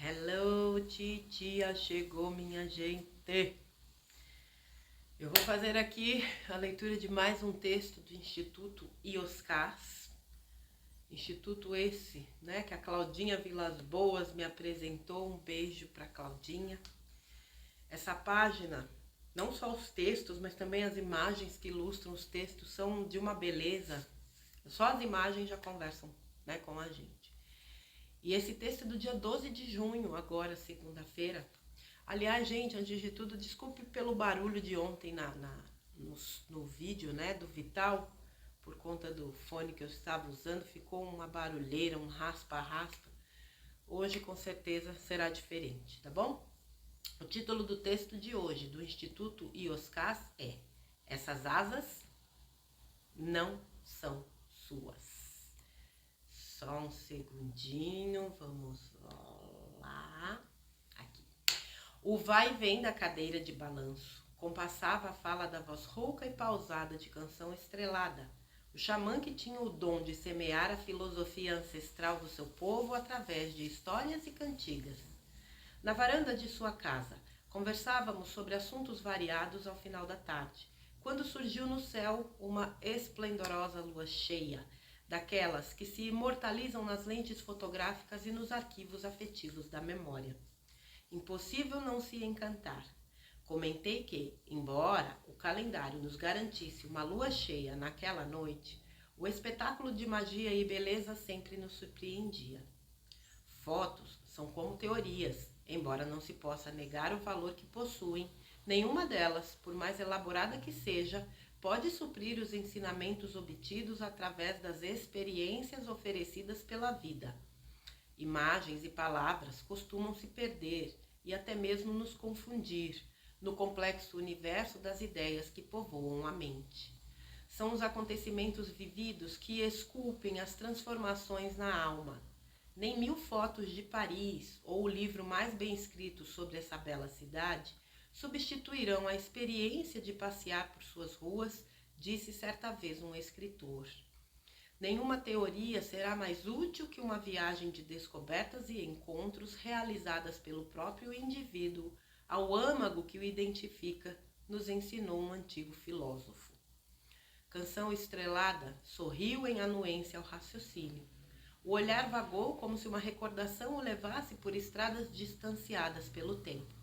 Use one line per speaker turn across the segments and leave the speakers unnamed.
Hello, titia, chegou minha gente. Eu vou fazer aqui a leitura de mais um texto do Instituto IOSCAS. Instituto esse, né, que a Claudinha Vilas Boas me apresentou. Um beijo para Claudinha. Essa página, não só os textos, mas também as imagens que ilustram os textos são de uma beleza. Só as imagens já conversam, né, com a gente. E esse texto é do dia 12 de junho, agora, segunda-feira. Aliás, gente, antes de tudo, desculpe pelo barulho de ontem no vídeo, né, do Vital, por conta do fone que eu estava usando, ficou uma barulheira, um raspa-raspa. Hoje, com certeza, será diferente, tá bom? O título do texto de hoje, do Instituto IOSCAS, é Essas asas não são suas. Só um segundinho, vamos lá. Aqui. O vai e vem da cadeira de balanço compassava a fala da voz rouca e pausada de canção estrelada. O xamã que tinha o dom de semear a filosofia ancestral do seu povo através de histórias e cantigas. Na varanda de sua casa, conversávamos sobre assuntos variados ao final da tarde, quando surgiu no céu uma esplendorosa lua cheia, daquelas que se imortalizam nas lentes fotográficas e nos arquivos afetivos da memória. Impossível não se encantar. Comentei que, embora o calendário nos garantisse uma lua cheia naquela noite, o espetáculo de magia e beleza sempre nos surpreendia. Fotos são como teorias, embora não se possa negar o valor que possuem, nenhuma delas, por mais elaborada que seja, pode suprir os ensinamentos obtidos através das experiências oferecidas pela vida. Imagens e palavras costumam se perder e até mesmo nos confundir no complexo universo das ideias que povoam a mente. São os acontecimentos vividos que esculpem as transformações na alma. Nem 1000 fotos de Paris ou o livro mais bem escrito sobre essa bela cidade substituirão a experiência de passear por suas ruas, disse certa vez um escritor. Nenhuma teoria será mais útil que uma viagem de descobertas e encontros realizadas pelo próprio indivíduo ao âmago que o identifica, nos ensinou um antigo filósofo. Canção estrelada sorriu em anuência ao raciocínio. O olhar vagou como se uma recordação o levasse por estradas distanciadas pelo tempo.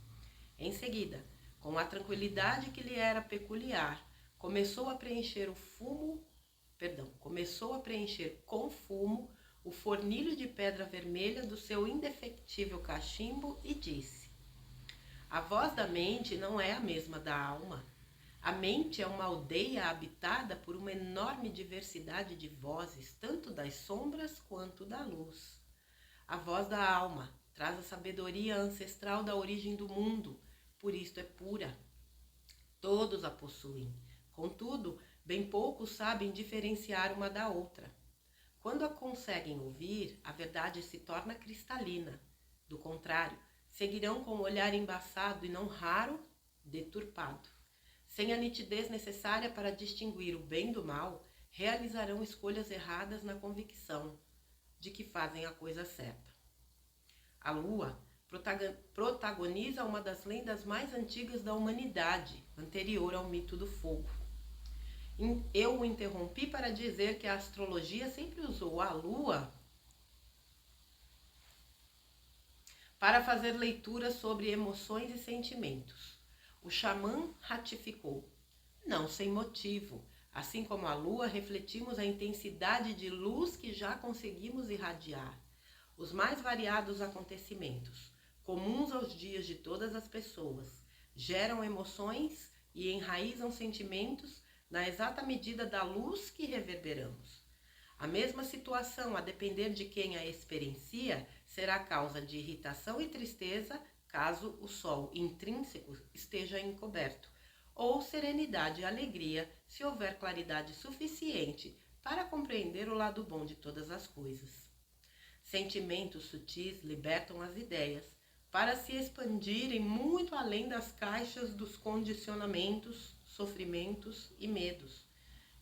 Em seguida, com a tranquilidade que lhe era peculiar, começou a preencher com fumo o fornilho de pedra vermelha do seu indefectível cachimbo e disse: a voz da mente não é a mesma da alma. A mente é uma aldeia habitada por uma enorme diversidade de vozes, tanto das sombras quanto da luz. A voz da alma traz a sabedoria ancestral da origem do mundo, por isto é pura. Todos a possuem. Contudo, bem poucos sabem diferenciar uma da outra. Quando a conseguem ouvir, a verdade se torna cristalina. Do contrário, seguirão com o olhar embaçado e, não raro, deturpado. Sem a nitidez necessária para distinguir o bem do mal, realizarão escolhas erradas na convicção de que fazem a coisa certa. A lua protagoniza uma das lendas mais antigas da humanidade, anterior ao mito do fogo. Eu o interrompi para dizer que a astrologia sempre usou a lua para fazer leituras sobre emoções e sentimentos. O xamã ratificou: não sem motivo. Assim como a lua, refletimos a intensidade de luz que já conseguimos irradiar. Os mais variados acontecimentos, comuns aos dias de todas as pessoas, geram emoções e enraizam sentimentos na exata medida da luz que reverberamos. A mesma situação, a depender de quem a experiencia, será causa de irritação e tristeza, caso o sol intrínseco esteja encoberto, ou serenidade e alegria, se houver claridade suficiente para compreender o lado bom de todas as coisas. Sentimentos sutis libertam as ideias para se expandirem muito além das caixas dos condicionamentos, sofrimentos e medos.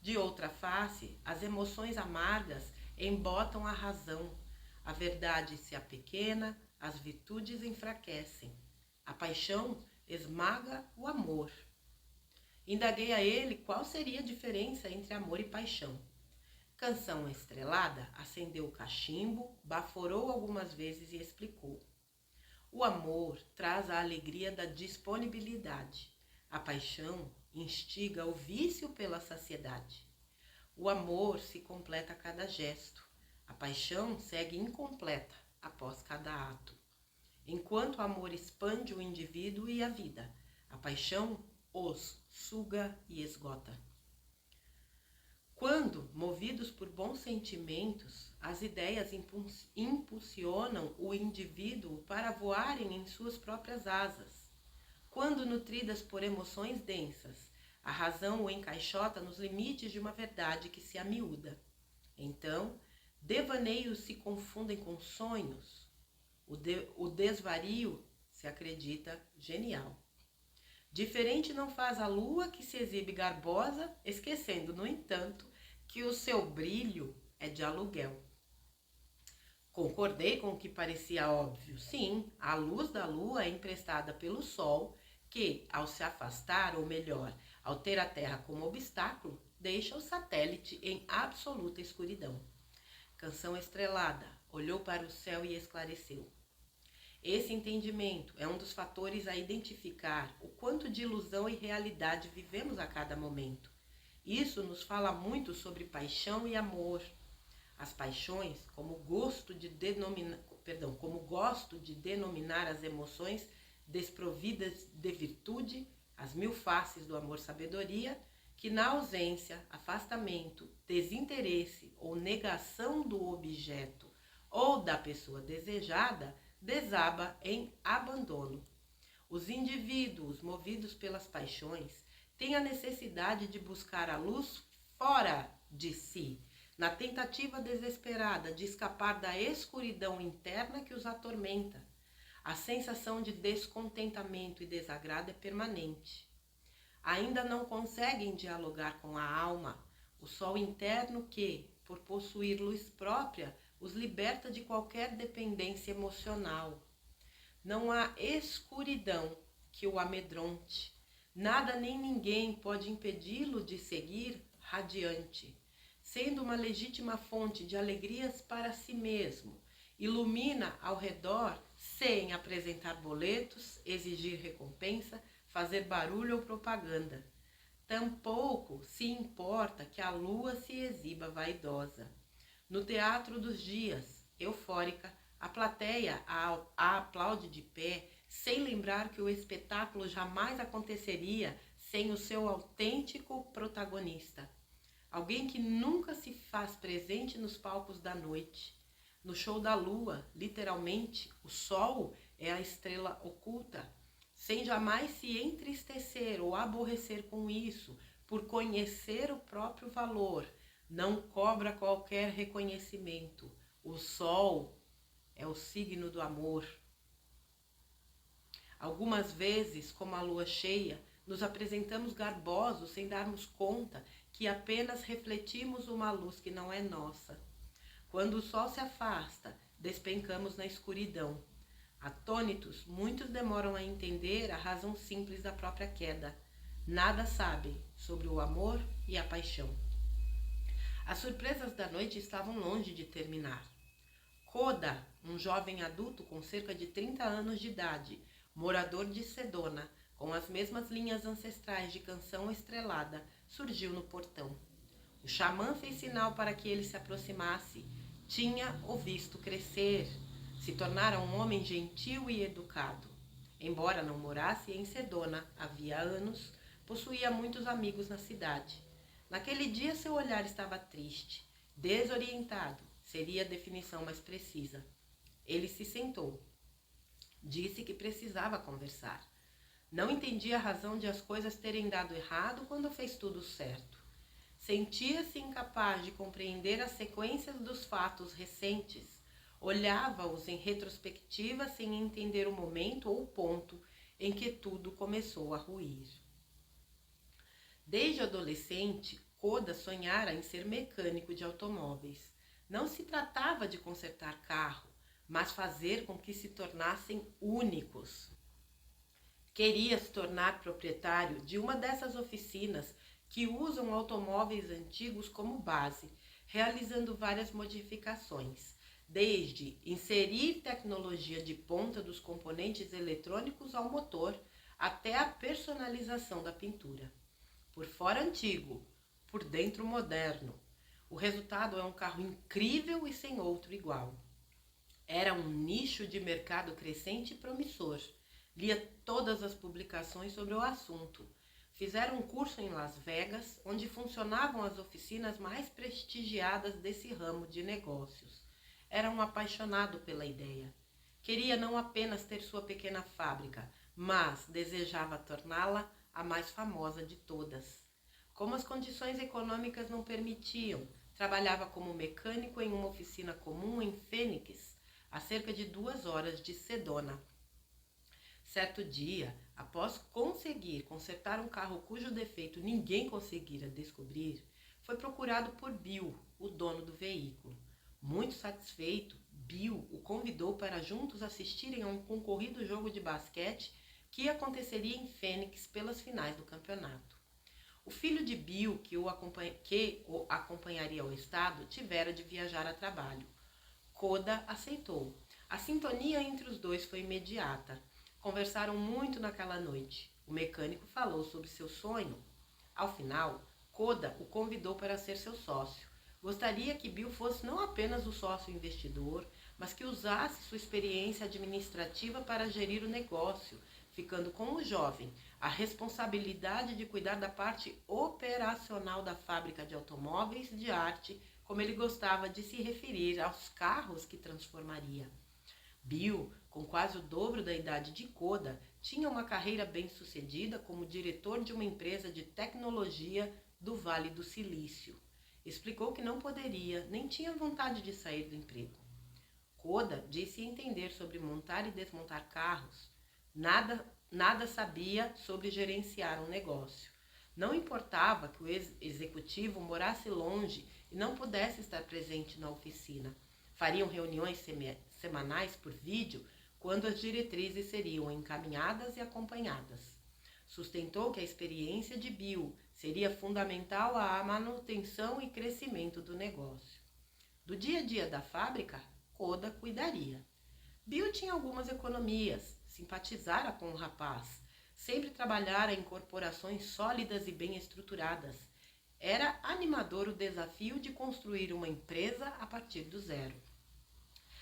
De outra face, as emoções amargas embotam a razão. A verdade se apequena, as virtudes enfraquecem. A paixão esmaga o amor. Indaguei a ele qual seria a diferença entre amor e paixão. Canção Estrelada acendeu o cachimbo, baforou algumas vezes e explicou. O amor traz a alegria da disponibilidade. A paixão instiga o vício pela saciedade. O amor se completa a cada gesto. A paixão segue incompleta após cada ato. Enquanto o amor expande o indivíduo e a vida, a paixão os suga e esgota. Quando, movidos por bons sentimentos, as ideias impulsionam o indivíduo para voarem em suas próprias asas. Quando, nutridas por emoções densas, a razão o encaixota nos limites de uma verdade que se amiúda. Então, devaneios se confundem com sonhos. O desvario se acredita genial. Diferente não faz a lua que se exibe garbosa, esquecendo, no entanto, que o seu brilho é de aluguel. Concordei com o que parecia óbvio. Sim, a luz da lua é emprestada pelo sol, que, ao se afastar, ou melhor, ao ter a Terra como obstáculo, deixa o satélite em absoluta escuridão. Canção Estrelada olhou para o céu e esclareceu. Esse entendimento é um dos fatores a identificar o quanto de ilusão e realidade vivemos a cada momento. Isso nos fala muito sobre paixão e amor. As paixões, como gosto de denominar as emoções desprovidas de virtude, as mil faces do amor-sabedoria, que na ausência, afastamento, desinteresse ou negação do objeto ou da pessoa desejada, desaba em abandono. Os indivíduos movidos pelas paixões têm a necessidade de buscar a luz fora de si, na tentativa desesperada de escapar da escuridão interna que os atormenta. A sensação de descontentamento e desagrado é permanente. Ainda não conseguem dialogar com a alma, o sol interno que, por possuir luz própria, os liberta de qualquer dependência emocional. Não há escuridão que o amedronte. Nada nem ninguém pode impedi-lo de seguir radiante, sendo uma legítima fonte de alegrias para si mesmo. Ilumina ao redor sem apresentar boletos, exigir recompensa, fazer barulho ou propaganda. Tampouco se importa que a lua se exiba vaidosa. No teatro dos dias, eufórica, a plateia a aplaude de pé, sem lembrar que o espetáculo jamais aconteceria sem o seu autêntico protagonista. Alguém que nunca se faz presente nos palcos da noite. No show da lua, literalmente, o sol é a estrela oculta, sem jamais se entristecer ou aborrecer com isso, por conhecer o próprio valor. Não cobra qualquer reconhecimento. O sol é o signo do amor. Algumas vezes, como a lua cheia, nos apresentamos garbosos sem darmos conta que apenas refletimos uma luz que não é nossa. Quando o sol se afasta, despencamos na escuridão. Atônitos, muitos demoram a entender a razão simples da própria queda. Nada sabem sobre o amor e a paixão. As surpresas da noite estavam longe de terminar. Koda, um jovem adulto com cerca de 30 anos de idade, morador de Sedona, com as mesmas linhas ancestrais de Canção Estrelada, surgiu no portão. O xamã fez sinal para que ele se aproximasse. Tinha o visto crescer, se tornara um homem gentil e educado. Embora não morasse em Sedona havia anos, possuía muitos amigos na cidade. Naquele dia seu olhar estava triste, desorientado, seria a definição mais precisa. Ele se sentou. Disse que precisava conversar. Não entendia a razão de as coisas terem dado errado quando fez tudo certo. Sentia-se incapaz de compreender as sequências dos fatos recentes. Olhava-os em retrospectiva sem entender o momento ou ponto em que tudo começou a ruir. Desde adolescente, Koda sonhara em ser mecânico de automóveis. Não se tratava de consertar carro, mas fazer com que se tornassem únicos. Queria se tornar proprietário de uma dessas oficinas que usam automóveis antigos como base, realizando várias modificações, desde inserir tecnologia de ponta dos componentes eletrônicos ao motor, até a personalização da pintura. Por fora antigo, por dentro moderno. O resultado é um carro incrível e sem outro igual. Era um nicho de mercado crescente e promissor. Lia todas as publicações sobre o assunto. Fizeram um curso em Las Vegas, onde funcionavam as oficinas mais prestigiadas desse ramo de negócios. Era um apaixonado pela ideia. Queria não apenas ter sua pequena fábrica, mas desejava torná-la a mais famosa de todas. Como as condições econômicas não permitiam, trabalhava como mecânico em uma oficina comum em Phoenix, a cerca de 2 horas de Sedona. Certo dia, após conseguir consertar um carro cujo defeito ninguém conseguira descobrir, foi procurado por Bill, o dono do veículo. Muito satisfeito, Bill o convidou para juntos assistirem a um concorrido jogo de basquete que aconteceria em Phoenix pelas finais do campeonato. O filho de Bill, que o acompanharia ao estado, tivera de viajar a trabalho. Koda aceitou. A sintonia entre os dois foi imediata. Conversaram muito naquela noite. O mecânico falou sobre seu sonho. Ao final, Koda o convidou para ser seu sócio. Gostaria que Bill fosse não apenas o sócio investidor, mas que usasse sua experiência administrativa para gerir o negócio, ficando com o jovem a responsabilidade de cuidar da parte operacional da fábrica de automóveis de arte, como ele gostava de se referir aos carros que transformaria. Bill, com quase o dobro da idade de Koda, tinha uma carreira bem-sucedida como diretor de uma empresa de tecnologia do Vale do Silício. Explicou que não poderia, nem tinha vontade de sair do emprego. Koda disse entender sobre montar e desmontar carros. Nada sabia sobre gerenciar um negócio. Não importava que o executivo morasse longe e não pudesse estar presente na oficina. Fariam reuniões semanais por vídeo, quando as diretrizes seriam encaminhadas e acompanhadas. Sustentou que a experiência de Bill seria fundamental à manutenção e crescimento do negócio. Do dia a dia da fábrica, Koda cuidaria. Bill tinha algumas economias, simpatizara com o rapaz, sempre trabalhara em corporações sólidas e bem estruturadas. Era animador o desafio de construir uma empresa a partir do zero.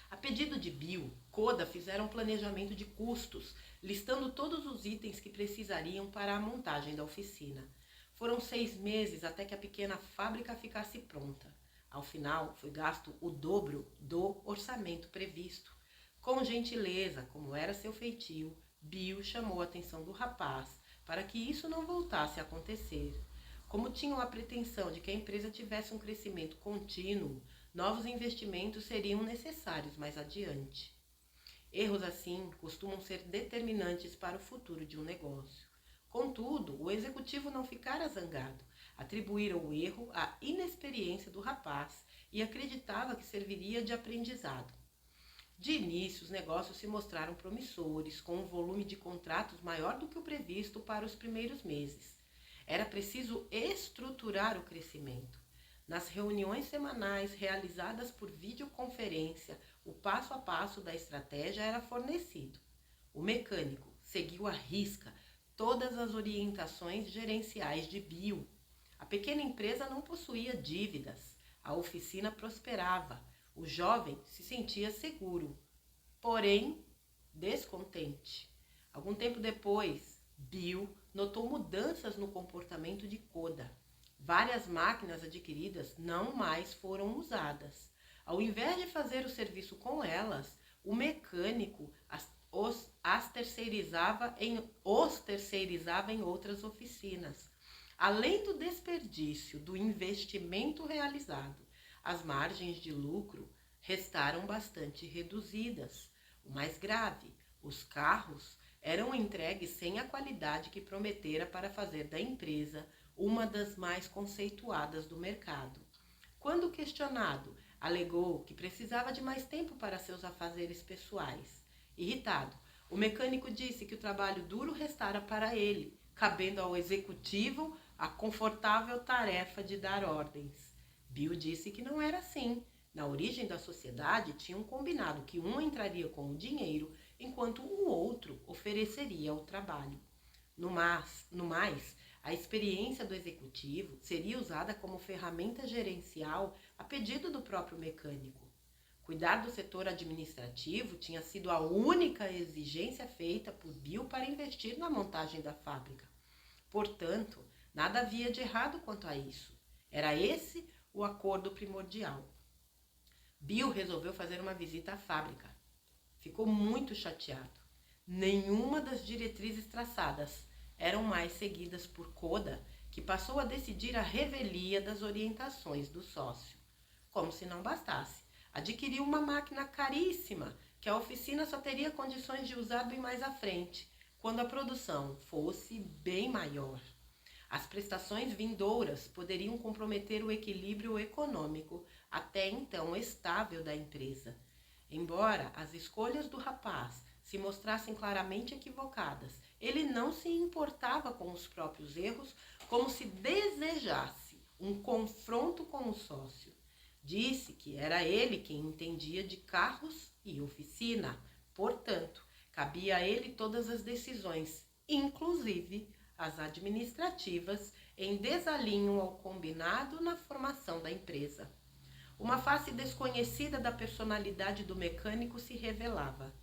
A pedido de Bill, Koda fizeram um planejamento de custos, listando todos os itens que precisariam para a montagem da oficina. Foram 6 meses até que a pequena fábrica ficasse pronta. Ao final, foi gasto o dobro do orçamento previsto. Com gentileza, como era seu feitio, Bill chamou a atenção do rapaz para que isso não voltasse a acontecer. Como tinham a pretensão de que a empresa tivesse um crescimento contínuo, novos investimentos seriam necessários mais adiante. Erros assim costumam ser determinantes para o futuro de um negócio. Contudo, o executivo não ficara zangado. Atribuíra o erro à inexperiência do rapaz e acreditava que serviria de aprendizado. De início, os negócios se mostraram promissores, com um volume de contratos maior do que o previsto para os primeiros meses. Era preciso estruturar o crescimento. Nas reuniões semanais realizadas por videoconferência, o passo a passo da estratégia era fornecido. O mecânico seguiu à risca todas as orientações gerenciais de Bill. A pequena empresa não possuía dívidas, a oficina prosperava, o jovem se sentia seguro, porém descontente. Algum tempo depois, Bill notou mudanças no comportamento de Koda. Várias máquinas adquiridas não mais foram usadas. Ao invés de fazer o serviço com elas, o mecânico os terceirizava em outras oficinas. Além do desperdício do investimento realizado, as margens de lucro restaram bastante reduzidas. O mais grave, os carros eram entregues sem a qualidade que prometera para fazer da empresa uma das mais conceituadas do mercado. Quando questionado Alegou que precisava de mais tempo para seus afazeres pessoais. Irritado, o mecânico disse que o trabalho duro restara para ele, cabendo ao executivo a confortável tarefa de dar ordens. Bill disse que não era assim. Na origem da sociedade, tinham combinado que um entraria com o dinheiro, enquanto o outro ofereceria o trabalho. No mais, a experiência do executivo seria usada como ferramenta gerencial a pedido do próprio mecânico. Cuidar do setor administrativo tinha sido a única exigência feita por Bill para investir na montagem da fábrica. Portanto, nada havia de errado quanto a isso. Era esse o acordo primordial. Bill resolveu fazer uma visita à fábrica. Ficou muito chateado. Nenhuma das diretrizes traçadas eram mais seguidas por Koda, que passou a decidir a revelia das orientações do sócio. Como se não bastasse, adquiriu uma máquina caríssima que a oficina só teria condições de usar bem mais à frente, quando a produção fosse bem maior. As prestações vindouras poderiam comprometer o equilíbrio econômico até então estável da empresa. Embora as escolhas do rapaz se mostrassem claramente equivocadas, ele não se importava com os próprios erros, como se desejasse um confronto com o sócio. Disse que era ele quem entendia de carros e oficina, portanto, cabia a ele todas as decisões, inclusive as administrativas, em desalinho ao combinado na formação da empresa. Uma face desconhecida da personalidade do mecânico se revelava.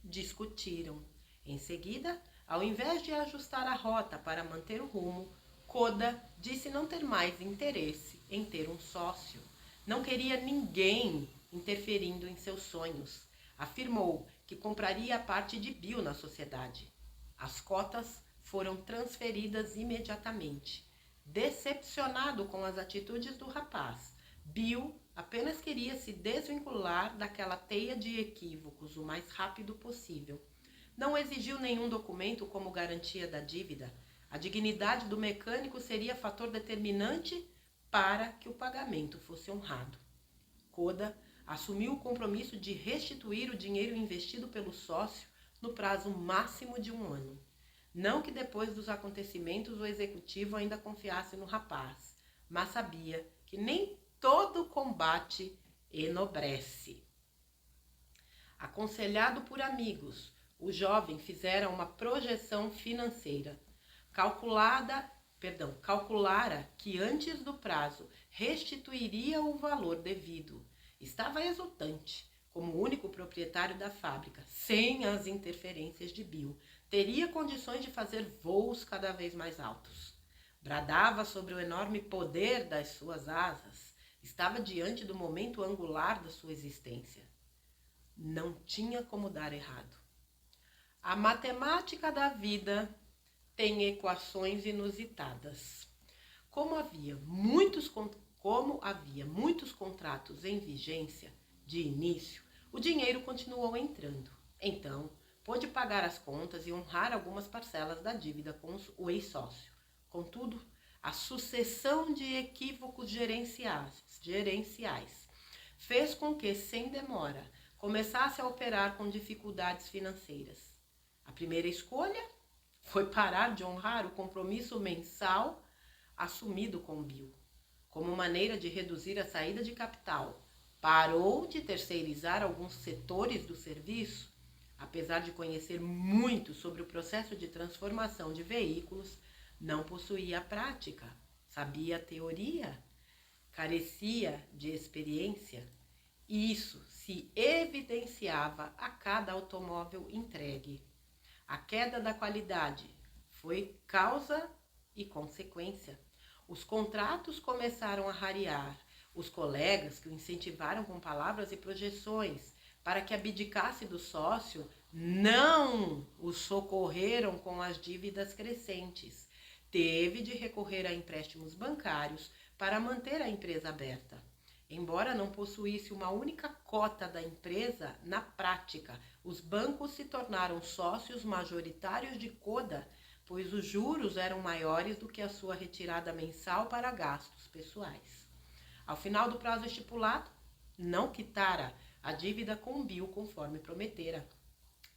Discutiram. Em seguida, ao invés de ajustar a rota para manter o rumo, Koda disse não ter mais interesse em ter um sócio. Não queria ninguém interferindo em seus sonhos. Afirmou que compraria a parte de Bill na sociedade. As cotas foram transferidas imediatamente. Decepcionado com as atitudes do rapaz, Bill apenas queria se desvincular daquela teia de equívocos o mais rápido possível. Não exigiu nenhum documento como garantia da dívida. A dignidade do mecânico seria fator determinante para que o pagamento fosse honrado. Koda assumiu o compromisso de restituir o dinheiro investido pelo sócio no prazo máximo de 1 ano. Não que depois dos acontecimentos o executivo ainda confiasse no rapaz, mas sabia que nem todo combate enobrece. Aconselhado por amigos, o jovem fizera uma projeção financeira. Calculara que antes do prazo restituiria o valor devido. Estava exultante, como único proprietário da fábrica, sem as interferências de Bill. Teria condições de fazer voos cada vez mais altos. Bradava sobre o enorme poder das suas asas. Estava diante do momento angular da sua existência. Não tinha como dar errado. A matemática da vida tem equações inusitadas. Como havia muitos contratos em vigência de início, o dinheiro continuou entrando. Então, pôde pagar as contas e honrar algumas parcelas da dívida com o ex-sócio. Contudo, a sucessão de equívocos gerenciais fez com que, sem demora, começasse a operar com dificuldades financeiras. A primeira escolha foi parar de honrar o compromisso mensal assumido com Bill. Como maneira de reduzir a saída de capital, parou de terceirizar alguns setores do serviço. Apesar de conhecer muito sobre o processo de transformação de veículos, não possuía a prática, sabia a teoria, carecia de experiência. Isso se evidenciava a cada automóvel entregue. A queda da qualidade foi causa e consequência. Os contratos começaram a rarear. Os colegas que o incentivaram com palavras e projeções para que abdicasse do sócio não o socorreram com as dívidas crescentes. Teve de recorrer a empréstimos bancários para manter a empresa aberta. Embora não possuísse uma única cota da empresa, na prática, os bancos se tornaram sócios majoritários de Koda, pois os juros eram maiores do que a sua retirada mensal para gastos pessoais. Ao final do prazo estipulado, não quitara a dívida com Bill conforme prometera.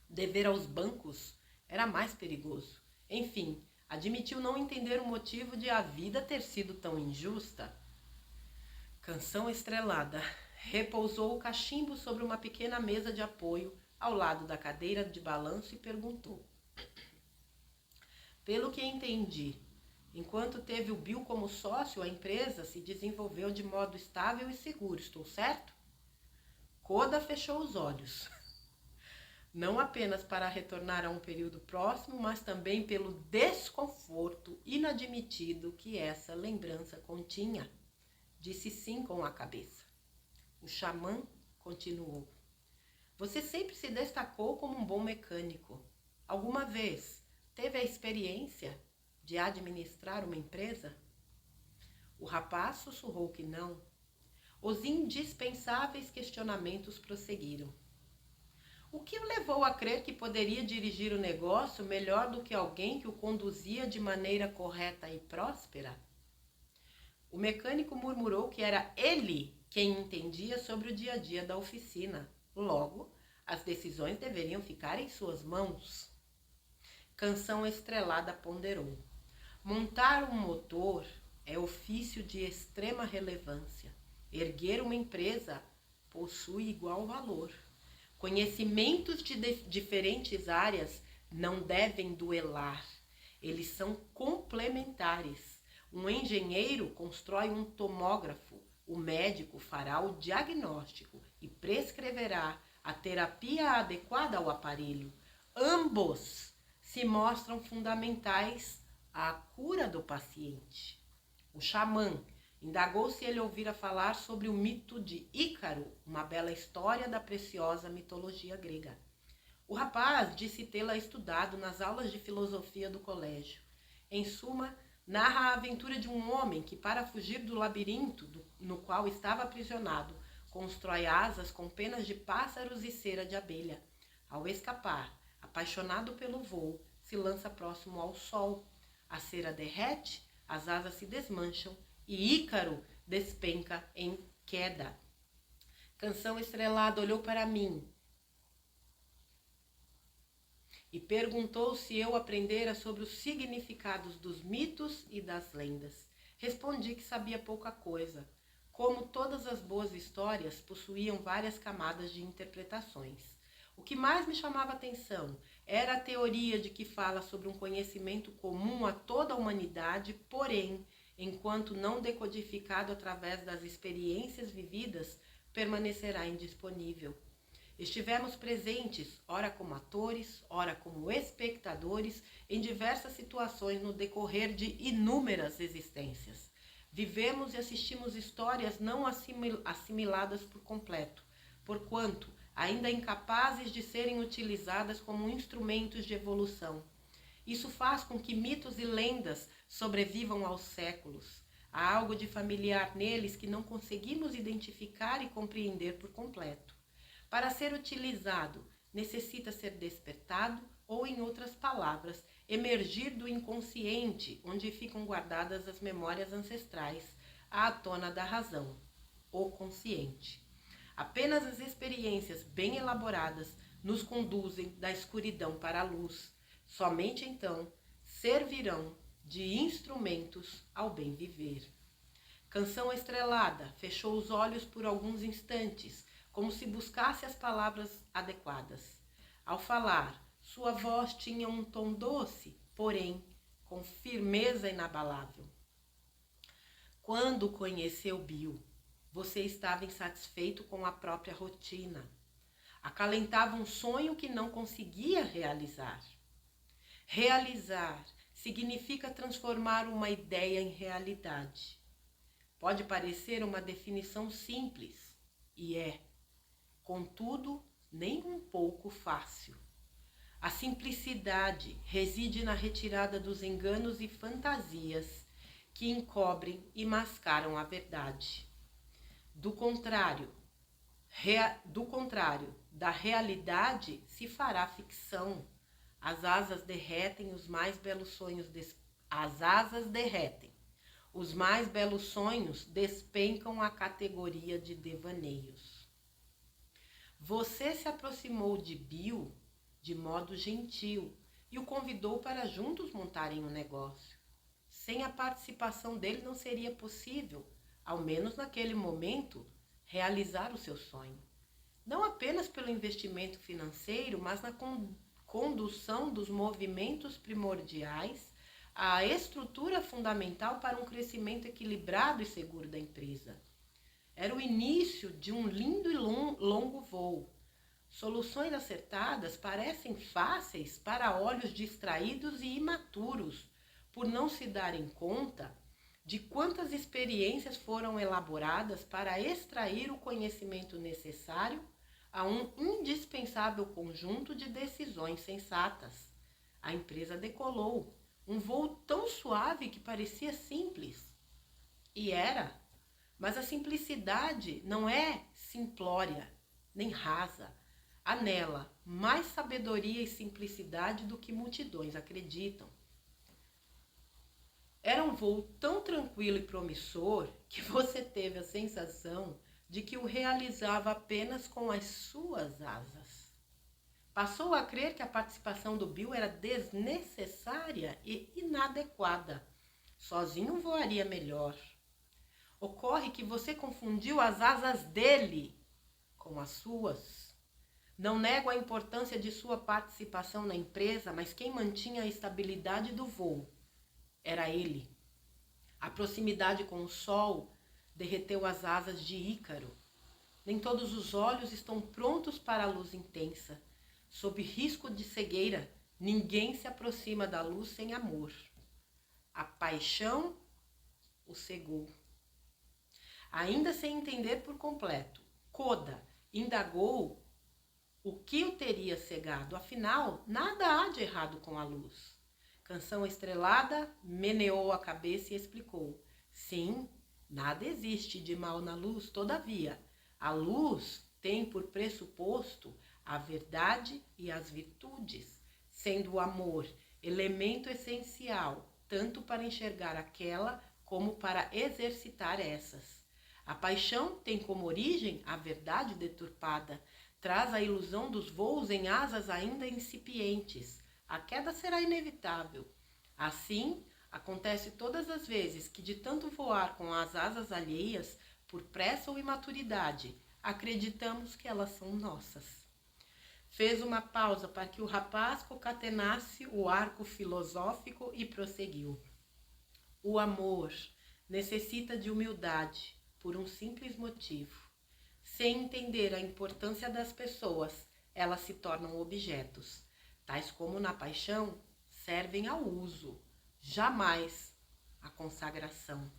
Dever aos bancos era mais perigoso. Enfim, admitiu não entender o motivo de a vida ter sido tão injusta. Canção Estrelada repousou o cachimbo sobre uma pequena mesa de apoio ao lado da cadeira de balanço e perguntou. Pelo que entendi, enquanto teve o Bill como sócio, a empresa se desenvolveu de modo estável e seguro, estou certo? Koda fechou os olhos. Não apenas para retornar a um período próximo, mas também pelo desconforto inadmitido que essa lembrança continha. Disse sim com a cabeça. O xamã continuou. Você sempre se destacou como um bom mecânico. Alguma vez teve a experiência de administrar uma empresa? O rapaz sussurrou que não. Os indispensáveis questionamentos prosseguiram. O que o levou a crer que poderia dirigir o negócio melhor do que alguém que o conduzia de maneira correta e próspera? O mecânico murmurou que era ele quem entendia sobre o dia a dia da oficina. Logo, as decisões deveriam ficar em suas mãos. Canção Estrelada ponderou. Montar um motor é ofício de extrema relevância. Erguer uma empresa possui igual valor. Conhecimentos de diferentes áreas não devem duelar. Eles são complementares. Um engenheiro constrói um tomógrafo. O médico fará o diagnóstico e prescreverá a terapia adequada ao aparelho. Ambos se mostram fundamentais à cura do paciente. O xamã indagou se ele ouvira falar sobre o mito de Ícaro, uma bela história da preciosa mitologia grega. O rapaz disse tê-la estudado nas aulas de filosofia do colégio. Em suma, narra a aventura de um homem que, para fugir do labirinto no qual estava aprisionado, constrói asas com penas de pássaros e cera de abelha. Ao escapar, apaixonado pelo voo, se lança próximo ao sol. A cera derrete, as asas se desmancham e Ícaro despenca em queda. Canção Estrelada olhou para mim e perguntou se eu aprendera sobre os significados dos mitos e das lendas. Respondi que sabia pouca coisa. Como todas as boas histórias, possuíam várias camadas de interpretações. O que mais me chamava a atenção era a teoria de que fala sobre um conhecimento comum a toda a humanidade, porém, enquanto não decodificado através das experiências vividas, permanecerá indisponível. Estivemos presentes, ora como atores, ora como espectadores, em diversas situações no decorrer de inúmeras existências. Vivemos e assistimos histórias não assimiladas por completo, porquanto ainda incapazes de serem utilizadas como instrumentos de evolução. Isso faz com que mitos e lendas sobrevivam aos séculos. Há algo de familiar neles que não conseguimos identificar e compreender por completo. Para ser utilizado, necessita ser despertado ou, em outras palavras, emergir do inconsciente, onde ficam guardadas as memórias ancestrais, à tona da razão, o consciente. Apenas as experiências bem elaboradas nos conduzem da escuridão para a luz. Somente então servirão de instrumentos ao bem viver. Canção Estrelada fechou os olhos por alguns instantes, como se buscasse as palavras adequadas. Ao falar, sua voz tinha um tom doce, porém com firmeza inabalável. Quando conheceu Bill, você estava insatisfeito com a própria rotina. Acalentava um sonho que não conseguia realizar. Realizar significa transformar uma ideia em realidade. Pode parecer uma definição simples, e é, contudo, nem um pouco fácil. A simplicidade reside na retirada dos enganos e fantasias que encobrem e mascaram a verdade. Do contrário, da realidade se fará ficção. As asas derretem, Os mais belos sonhos despencam a categoria de devaneios. Você se aproximou de Bill de modo gentil e o convidou para juntos montarem um negócio. Sem a participação dele não seria possível, ao menos naquele momento, realizar o seu sonho. Não apenas pelo investimento financeiro, mas na condução dos movimentos primordiais, a estrutura fundamental para um crescimento equilibrado e seguro da empresa. Era o início de um lindo e longo voo. Soluções acertadas parecem fáceis para olhos distraídos e imaturos, por não se darem conta de quantas experiências foram elaboradas para extrair o conhecimento necessário a um indispensável conjunto de decisões sensatas. A empresa decolou, um voo tão suave que parecia simples. E era, mas a simplicidade não é simplória, nem rasa. Há nela mais sabedoria e simplicidade do que multidões acreditam. Era um voo tão tranquilo e promissor que você teve a sensação de que o realizava apenas com as suas asas. Passou a crer que a participação do Bill era desnecessária e inadequada. Sozinho voaria melhor. Ocorre que você confundiu as asas dele com as suas. Não nego a importância de sua participação na empresa, mas quem mantinha a estabilidade do voo era ele. A proximidade com o sol derreteu as asas de Ícaro. Nem todos os olhos estão prontos para a luz intensa. Sob risco de cegueira, ninguém se aproxima da luz sem amor. A paixão o cegou. Ainda sem entender por completo, Koda indagou o que o teria cegado. Afinal, nada há de errado com a luz. Canção Estrelada meneou a cabeça e explicou. Sim, nada existe de mal na luz, todavia, a luz tem por pressuposto a verdade e as virtudes, sendo o amor elemento essencial, tanto para enxergar aquela como para exercitar essas. A paixão tem como origem a verdade deturpada, traz a ilusão dos voos em asas ainda incipientes. A queda será inevitável. Assim, acontece todas as vezes que de tanto voar com as asas alheias, por pressa ou imaturidade, acreditamos que elas são nossas. Fez uma pausa para que o rapaz concatenasse o arco filosófico e prosseguiu. O amor necessita de humildade por um simples motivo. Sem entender a importância das pessoas, elas se tornam objetos. Tais como na paixão, servem ao uso, jamais à consagração.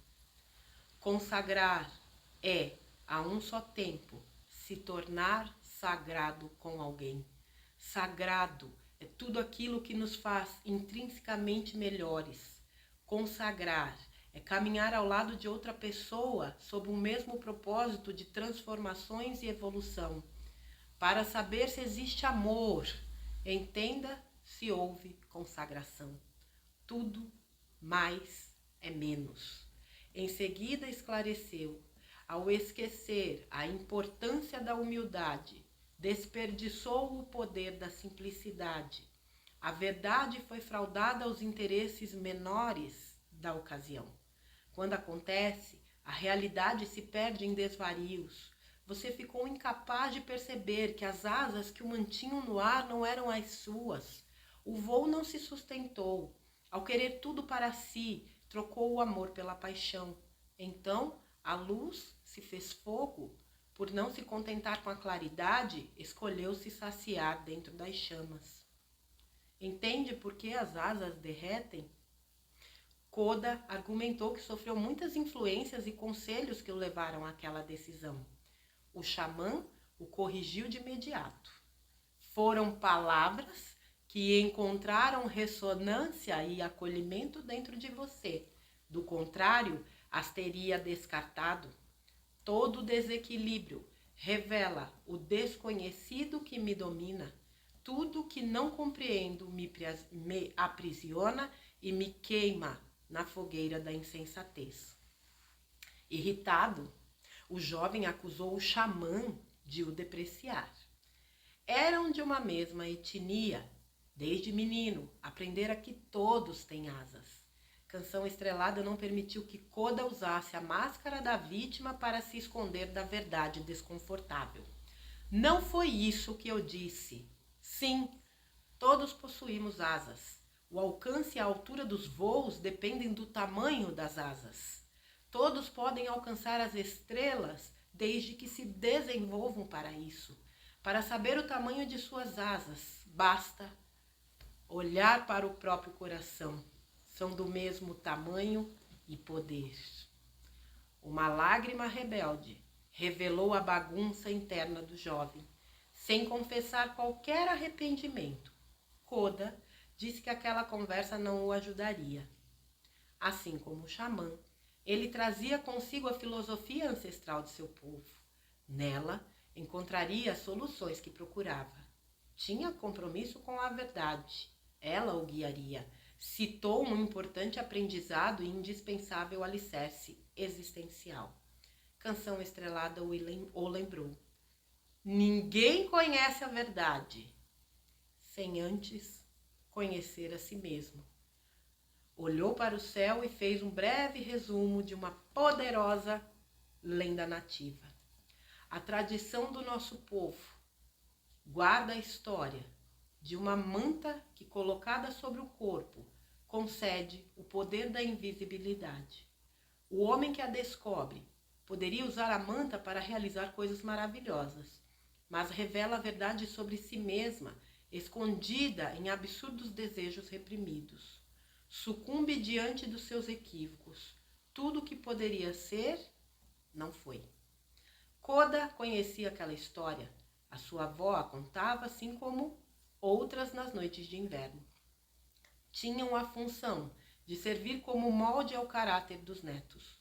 Consagrar é, a um só tempo, se tornar sagrado com alguém. Sagrado é tudo aquilo que nos faz intrinsecamente melhores. Consagrar é caminhar ao lado de outra pessoa sob o mesmo propósito de transformações e evolução. Para saber se existe amor, entenda se houve consagração. Tudo mais é menos. Em seguida esclareceu, ao esquecer a importância da humildade, desperdiçou o poder da simplicidade. A verdade foi fraudada aos interesses menores da ocasião. Quando acontece, a realidade se perde em desvarios. Você ficou incapaz de perceber que as asas que o mantinham no ar não eram as suas. O voo não se sustentou. Ao querer tudo para si, trocou o amor pela paixão. Então, a luz se fez fogo. Por não se contentar com a claridade, escolheu se saciar dentro das chamas. Entende por que as asas derretem? Koda argumentou que sofreu muitas influências e conselhos que o levaram àquela decisão. O xamã o corrigiu de imediato. Foram palavras que encontraram ressonância e acolhimento dentro de você. Do contrário, as teria descartado. Todo desequilíbrio revela o desconhecido que me domina. Tudo que não compreendo me aprisiona e me queima na fogueira da insensatez. Irritado, o jovem acusou o xamã de o depreciar. Eram de uma mesma etnia. Desde menino, aprendera que todos têm asas. Canção Estrelada não permitiu que Koda usasse a máscara da vítima para se esconder da verdade desconfortável. Não foi isso que eu disse. Sim, todos possuímos asas. O alcance e a altura dos voos dependem do tamanho das asas. Todos podem alcançar as estrelas desde que se desenvolvam para isso. Para saber o tamanho de suas asas, basta olhar para o próprio coração. São do mesmo tamanho e poder. Uma lágrima rebelde revelou a bagunça interna do jovem, sem confessar qualquer arrependimento. Koda disse que aquela conversa não o ajudaria. Assim como o xamã, ele trazia consigo a filosofia ancestral de seu povo. Nela, encontraria as soluções que procurava. Tinha compromisso com a verdade. Ela o guiaria. Citou um importante aprendizado e indispensável alicerce existencial. Canção Estrelada o lembrou. Ninguém conhece a verdade sem antes conhecer a si mesmo. Olhou para o céu e fez um breve resumo de uma poderosa lenda nativa. A tradição do nosso povo guarda a história de uma manta que, colocada sobre o corpo, concede o poder da invisibilidade. O homem que a descobre poderia usar a manta para realizar coisas maravilhosas, mas revela a verdade sobre si mesma, escondida em absurdos desejos reprimidos. Sucumbe diante dos seus equívocos. Tudo o que poderia ser, não foi. Koda conhecia aquela história. A sua avó a contava, assim como outras nas noites de inverno. Tinham a função de servir como molde ao caráter dos netos.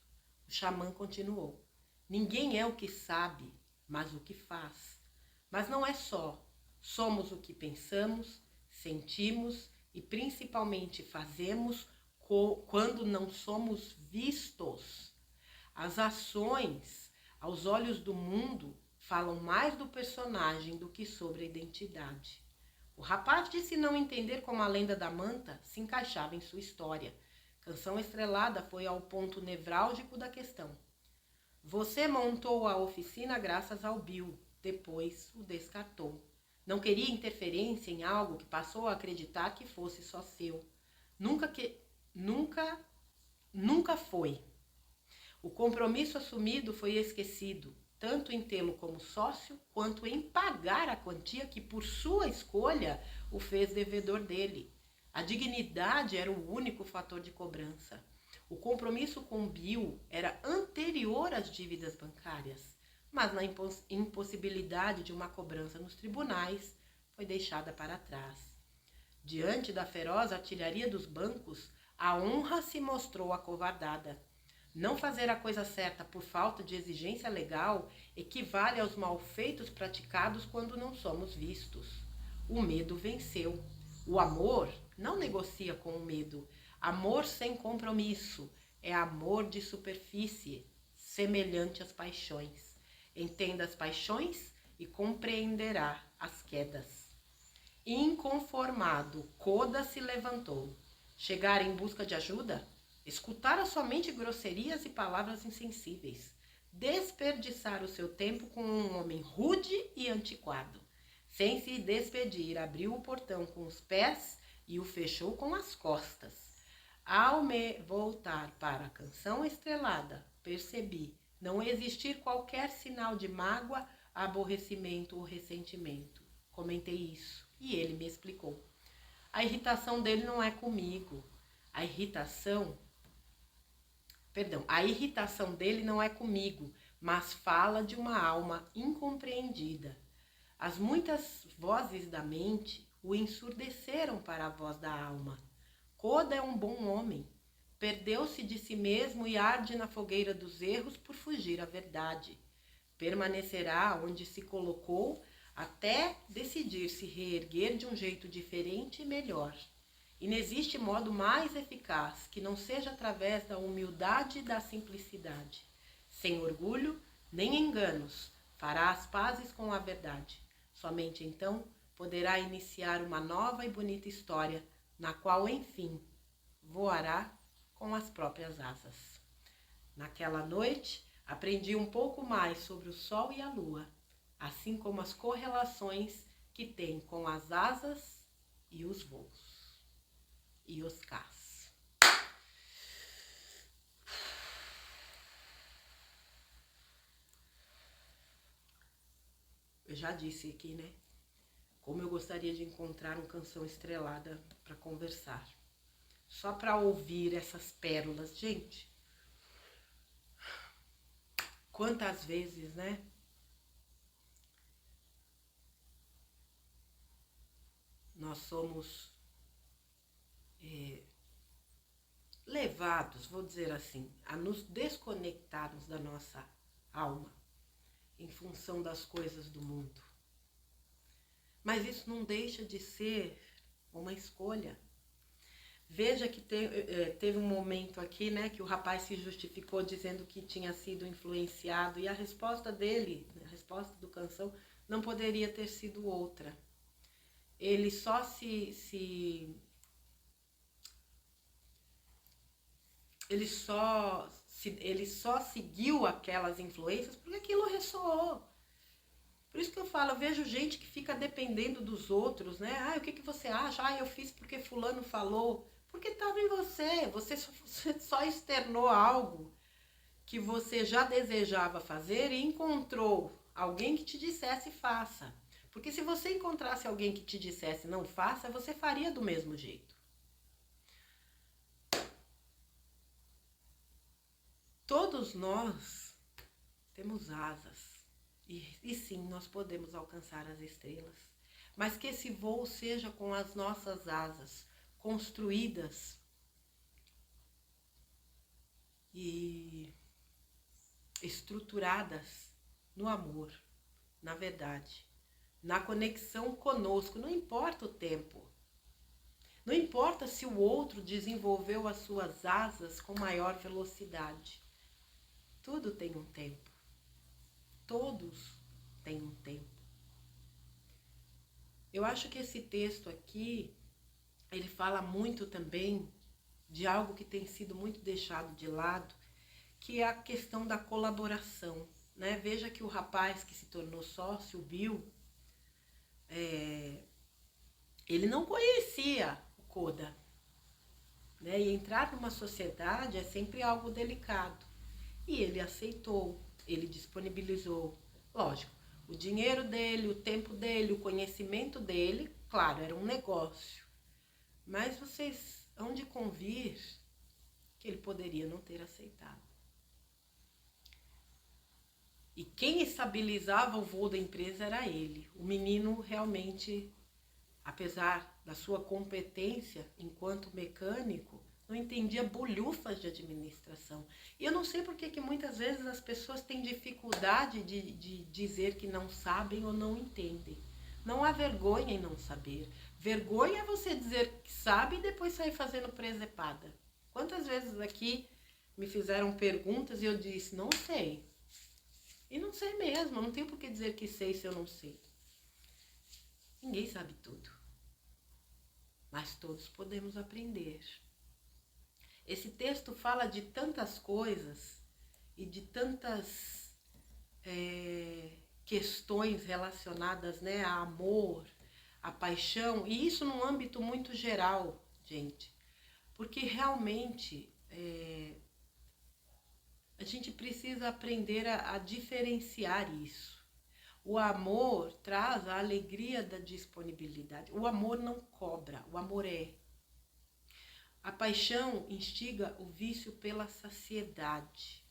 O xamã continuou. Ninguém é o que sabe, mas o que faz. Mas não é só. Somos o que pensamos, sentimos e principalmente fazemos quando não somos vistos. As ações, aos olhos do mundo, falam mais do personagem do que sobre a identidade. O rapaz disse não entender como a lenda da manta se encaixava em sua história. Canção Estrelada foi ao ponto nevrálgico da questão. Você montou a oficina graças ao Bill, depois o descartou. Não queria interferência em algo que passou a acreditar que fosse só seu. Nunca foi. O compromisso assumido foi esquecido, tanto em tê-lo como sócio, quanto em pagar a quantia que, por sua escolha, o fez devedor dele. A dignidade era o único fator de cobrança. O compromisso com Bill era anterior às dívidas bancárias, mas na impossibilidade de uma cobrança nos tribunais, foi deixada para trás. Diante da feroz artilharia dos bancos, a honra se mostrou acovardada. Não fazer a coisa certa por falta de exigência legal equivale aos malfeitos praticados quando não somos vistos. O medo venceu. O amor não negocia com o medo. Amor sem compromisso é amor de superfície, semelhante às paixões. Entenda as paixões e compreenderá as quedas. Inconformado, Koda se levantou. Chegar em busca de ajuda? Escutara somente grosserias e palavras insensíveis. Desperdiçar o seu tempo com um homem rude e antiquado. Sem se despedir, abriu o portão com os pés e o fechou com as costas. Ao me voltar para a Canção Estrelada, percebi não existir qualquer sinal de mágoa, aborrecimento ou ressentimento. Comentei isso e ele me explicou. A irritação dele não é comigo. A irritação dele não é comigo, mas fala de uma alma incompreendida. As muitas vozes da mente o ensurdeceram para a voz da alma. Koda é um bom homem. Perdeu-se de si mesmo e arde na fogueira dos erros por fugir à verdade. Permanecerá onde se colocou até decidir se reerguer de um jeito diferente e melhor. E não existe modo mais eficaz que não seja através da humildade e da simplicidade. Sem orgulho, nem enganos, fará as pazes com a verdade. Somente então poderá iniciar uma nova e bonita história, na qual, enfim, voará com as próprias asas. Naquela noite, aprendi um pouco mais sobre o Sol e a Lua, assim como as correlações que tem com as asas e os voos. E os cás. Eu já disse aqui, né? Como eu gostaria de encontrar uma canção estrelada para conversar. Só para ouvir essas pérolas. Gente, quantas vezes, né? Nós somos levados, vou dizer assim, a nos desconectarmos da nossa alma em função das coisas do mundo. Mas isso não deixa de ser uma escolha. Veja que teve um momento aqui, né, que o rapaz se justificou dizendo que tinha sido influenciado, e a resposta dele, a resposta do canção, não poderia ter sido outra. Ele só ele só seguiu aquelas influências porque aquilo ressoou. Por isso que eu falo, eu vejo gente que fica dependendo dos outros, né? Ah, o que você acha? Ah, eu fiz porque fulano falou. Porque estava em você. Você só externou algo que você já desejava fazer e encontrou alguém que te dissesse faça. Porque se você encontrasse alguém que te dissesse não faça, você faria do mesmo jeito. Todos nós temos asas. E sim, nós podemos alcançar as estrelas. Mas que esse voo seja com as nossas asas construídas e estruturadas no amor, na verdade, na conexão conosco. Não importa o tempo. Não importa se o outro desenvolveu as suas asas com maior velocidade. Tudo tem um tempo. Todos têm um tempo. Eu acho que esse texto aqui, ele fala muito também de algo que tem sido muito deixado de lado, que é a questão da colaboração, né? Veja que o rapaz que se tornou sócio, o Bill, ele não conhecia o Koda, né? E entrar numa sociedade é sempre algo delicado. E ele aceitou, ele disponibilizou, lógico, o dinheiro dele, o tempo dele, o conhecimento dele, claro, era um negócio. Mas vocês hão de convir que ele poderia não ter aceitado. E quem estabilizava o voo da empresa era ele. O menino realmente, apesar da sua competência enquanto mecânico, não entendia bolhufas de administração. E eu não sei por que muitas vezes as pessoas têm dificuldade de dizer que não sabem ou não entendem. Não há vergonha em não saber. Vergonha é você dizer que sabe e depois sair fazendo presepada. Quantas vezes aqui me fizeram perguntas e eu disse, não sei. E não sei mesmo, não tenho por que dizer que sei se eu não sei. Ninguém sabe tudo. Mas todos podemos aprender. Esse texto fala de tantas coisas e de tantas questões relacionadas, né, a amor, a paixão, e isso num âmbito muito geral, gente. Porque realmente a gente precisa aprender a diferenciar isso. O amor traz a alegria da disponibilidade. O amor não cobra, o amor é. A paixão instiga o vício pela saciedade.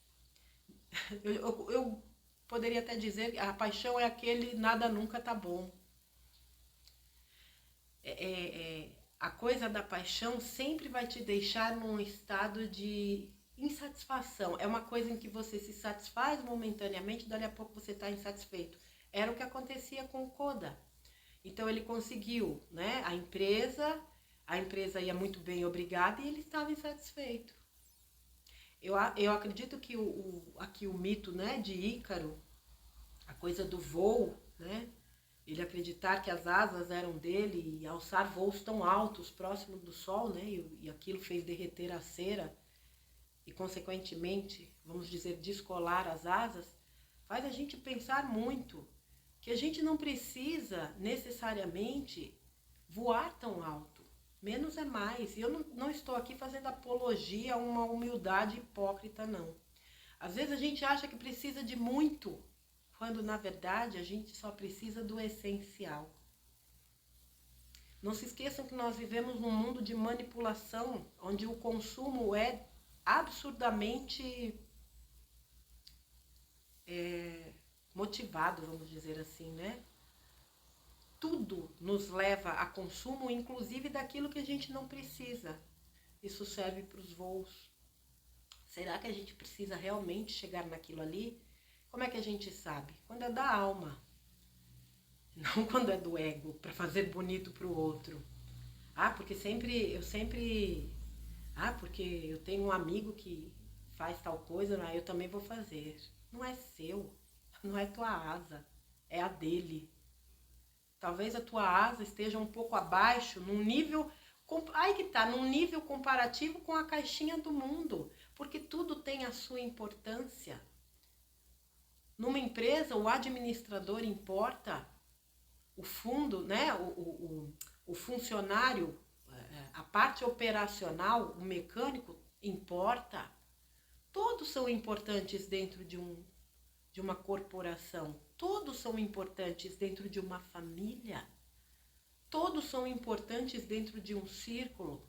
Eu poderia até dizer que a paixão é aquele nada nunca tá bom. A coisa da paixão sempre vai te deixar num estado de insatisfação. É uma coisa em que você se satisfaz momentaneamente, dali a pouco você está insatisfeito. Era o que acontecia com o Koda. Então ele conseguiu, né? A empresa a empresa ia muito bem, obrigada, e ele estava insatisfeito. Eu acredito que aqui o mito, né, de Ícaro, a coisa do voo, né, ele acreditar que as asas eram dele e alçar voos tão altos, próximo do sol, né, e aquilo fez derreter a cera e, consequentemente, vamos dizer, descolar as asas, faz a gente pensar muito que a gente não precisa necessariamente voar tão alto. Menos é mais. E eu não estou aqui fazendo apologia a uma humildade hipócrita, não. Às vezes a gente acha que precisa de muito, quando na verdade a gente só precisa do essencial. Não se esqueçam que nós vivemos num mundo de manipulação, onde o consumo é absurdamente motivado, vamos dizer assim, né? Tudo nos leva a consumo, inclusive daquilo que a gente não precisa. Isso serve para os voos. Será que a gente precisa realmente chegar naquilo ali? Como é que a gente sabe? Quando é da alma, não quando é do ego, para fazer bonito para o outro. Porque porque eu tenho um amigo que faz tal coisa, eu também vou fazer. Não é seu, não é tua asa, é a dele. Talvez a tua asa esteja um pouco abaixo, num nível comparativo com a caixinha do mundo, porque tudo tem a sua importância. Numa empresa, o administrador importa, o fundo, né, o funcionário, a parte operacional, o mecânico importa. Todos são importantes dentro de uma corporação. Todos são importantes dentro de uma família. Todos são importantes dentro de um círculo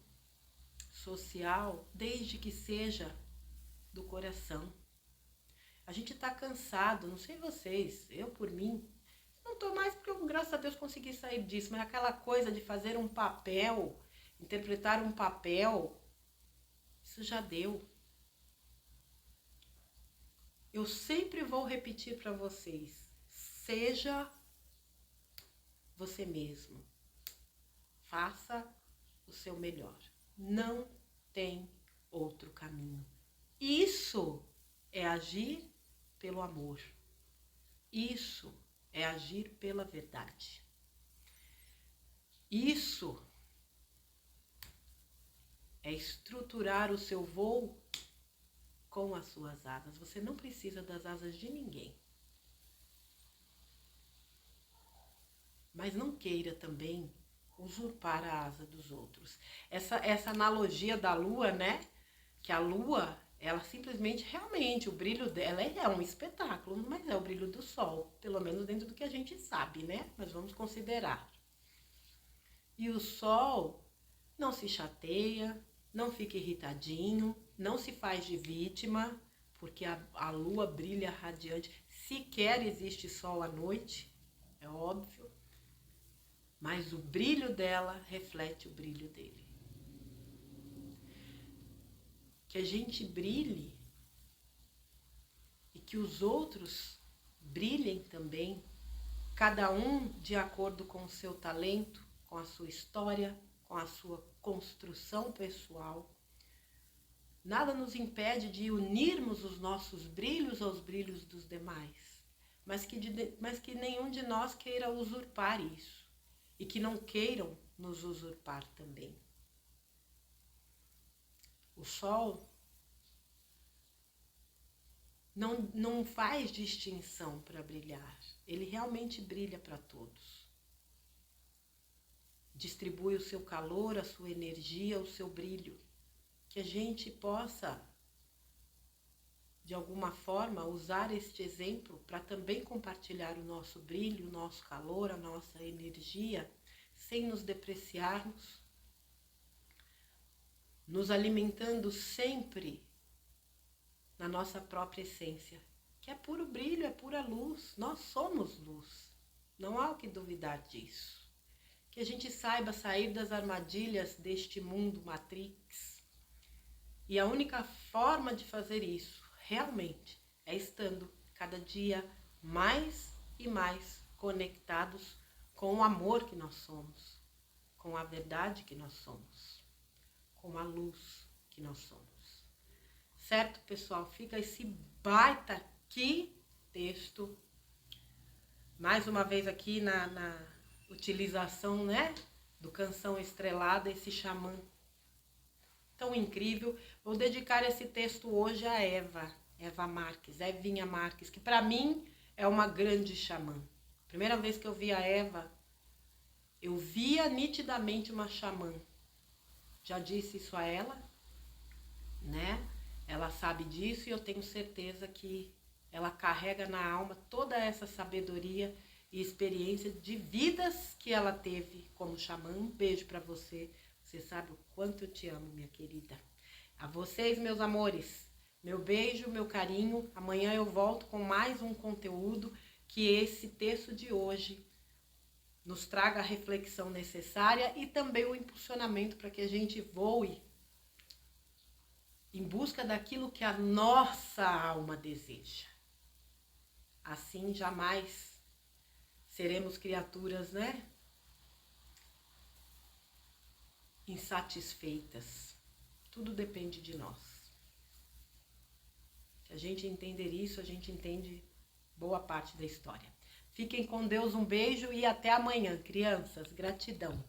social, desde que seja do coração. A gente tá cansado, não sei vocês, eu por mim, não tô mais porque eu, graças a Deus, consegui sair disso, mas aquela coisa de fazer um papel, interpretar um papel, isso já deu. Eu sempre vou repetir para vocês, seja você mesmo. Faça o seu melhor. Não tem outro caminho. Isso é agir pelo amor. Isso é agir pela verdade. Isso é estruturar o seu voo com as suas asas. Você não precisa das asas de ninguém. Mas não queira também usurpar a asa dos outros. Essa analogia da lua, né? Que a lua, ela simplesmente, realmente, o brilho dela é um espetáculo, mas é o brilho do sol, pelo menos dentro do que a gente sabe, né? Mas vamos considerar. E o sol não se chateia, não fica irritadinho, não se faz de vítima, porque a lua brilha radiante. Sequer existe sol à noite, é óbvio. Mas o brilho dela reflete o brilho dele. Que a gente brilhe e que os outros brilhem também, cada um de acordo com o seu talento, com a sua história, com a sua construção pessoal. Nada nos impede de unirmos os nossos brilhos aos brilhos dos demais, mas que nenhum de nós queira usurpar isso. E que não queiram nos usurpar também. O sol não faz distinção para brilhar. Ele realmente brilha para todos. Distribui o seu calor, a sua energia, o seu brilho. Que a gente possa, de alguma forma, usar este exemplo para também compartilhar o nosso brilho, o nosso calor, a nossa energia, sem nos depreciarmos, nos alimentando sempre na nossa própria essência, que é puro brilho, é pura luz. Nós somos luz, não há o que duvidar disso. Que a gente saiba sair das armadilhas deste mundo Matrix. E a única forma de fazer isso, realmente, é estando cada dia mais e mais conectados com o amor que nós somos. com a verdade que nós somos, com a luz que nós somos. Certo, pessoal? Fica esse baita aqui texto. Mais uma vez aqui na utilização, né, do Canção Estrelada, esse xamã tão incrível. Vou dedicar esse texto hoje a Eva Marques, Evinha Marques, que para mim é uma grande xamã. Primeira vez que eu vi a Eva, eu via nitidamente uma xamã. Já disse isso a ela, né? Ela sabe disso e eu tenho certeza que ela carrega na alma toda essa sabedoria e experiência de vidas que ela teve como xamã. Um beijo para você. Você sabe o quanto eu te amo, minha querida. A vocês, meus amores, meu beijo, meu carinho. Amanhã eu volto com mais um conteúdo que esse texto de hoje nos traga a reflexão necessária e também o impulsionamento para que a gente voe em busca daquilo que a nossa alma deseja. Assim, jamais seremos criaturas, né, insatisfeitas. Tudo depende de nós. Se a gente entender isso, a gente entende boa parte da história. Fiquem com Deus, um beijo e até amanhã, crianças. Gratidão.